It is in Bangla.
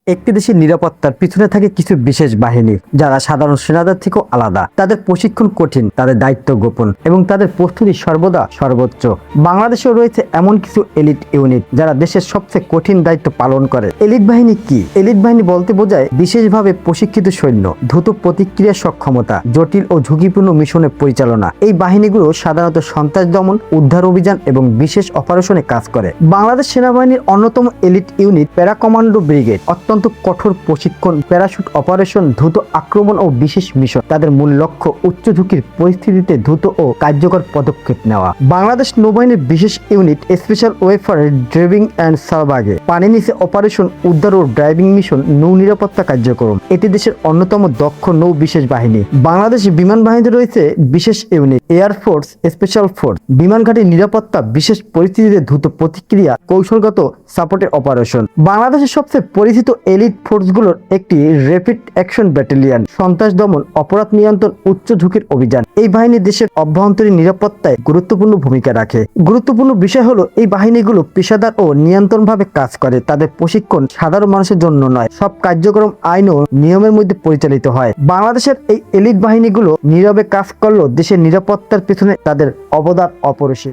একটি দেশের নিরাপত্তার পিছনে থাকে কিছু বিশেষ বাহিনী যারা সাধারণ সেনাদের থেকেও আলাদা। তাদের প্রশিক্ষণ কঠিন, তাদের দায়িত্ব গোপন এবং তাদের প্রস্তুতি সর্বদা সর্বোচ্চ। বাংলাদেশেও রয়েছে এমন কিছু এলিট ইউনিট যারা দেশের সবচেয়ে কঠিন দায়িত্ব পালন করে। এলিট বাহিনী কি? এলিট বাহিনী বলতে বোঝায় বিশেষভাবে প্রশিক্ষিত সৈন্য, দ্রুত প্রতিক্রিয়া সক্ষমতা, জটিল ও ঝুঁকিপূর্ণ মিশনের পরিচালনা। এই বাহিনীগুলো সাধারণত সন্ত্রাস দমন, উদ্ধার অভিযান এবং বিশেষ অপারেশনে কাজ করে। বাংলাদেশ সেনাবাহিনীর অন্যতম elite unit para commando brigade. অত্যন্ত কঠোর প্রশিক্ষণ, প্যারাশুট অপারেশন, দ্রুত আক্রমণ ও বিশেষ মিশন। তাদের মূল লক্ষ্য উচ্চ ঝুঁকির পরিস্থিতিতে দ্রুত ও কার্যকর পদক্ষেপ নেওয়া। বাংলাদেশ নৌবাহিনীর বিশেষ ইউনিট স্পেশাল ওয়েফার ড্রাইভিং অ্যান্ড সার্ভাগে, পানি নিচে অপারেশন, উদ্ধার ও ড্রাইভিং মিশন, নৌ নিরাপত্তা কার্যক্রম। এটি দেশের অন্যতম দক্ষ নৌ বিশেষ বাহিনী। বাংলাদেশ বিমান বাহিনীতে রয়েছে বিশেষ ইউনিট এয়ারফোর্স স্পেশাল ফোর্স, বিমান ঘাঁটির নিরাপত্তা, বিশেষ পরিস্থিতিতে দ্রুত প্রতিক্রিয়া, কৌশলগত সাপোর্টের অপারেশন। বাংলাদেশের সবচেয়ে পরিচিত এলিট ফোর্সগুলোর একটি র্যাপিড অ্যাকশন ব্যাটালিয়ন, সন্ত্রাস দমন, অপরাধ নিয়ন্ত্রণ, উচ্চ ঝুঁকির অভিযান। এই বাহিনী দেশের অভ্যন্তরীণ নিরাপত্তায় গুরুত্বপূর্ণ ভূমিকা রাখে। গুরুত্বপূর্ণ বিষয় হলো এই বাহিনীগুলো পেশাদার ও নিয়ন্ত্রণভাবে কাজ করে। তাদের প্রশিক্ষণ সাধারণ মানুষের জন্য নয়, সব কার্যক্রম আইন ও নিয়মের মধ্যে পরিচালিত হয়। বাংলাদেশের এই এলিট বাহিনীগুলো নীরবে কাজ করলেও দেশের নিরাপত্তার পেছনে তাদের অবদান অপরিসীম।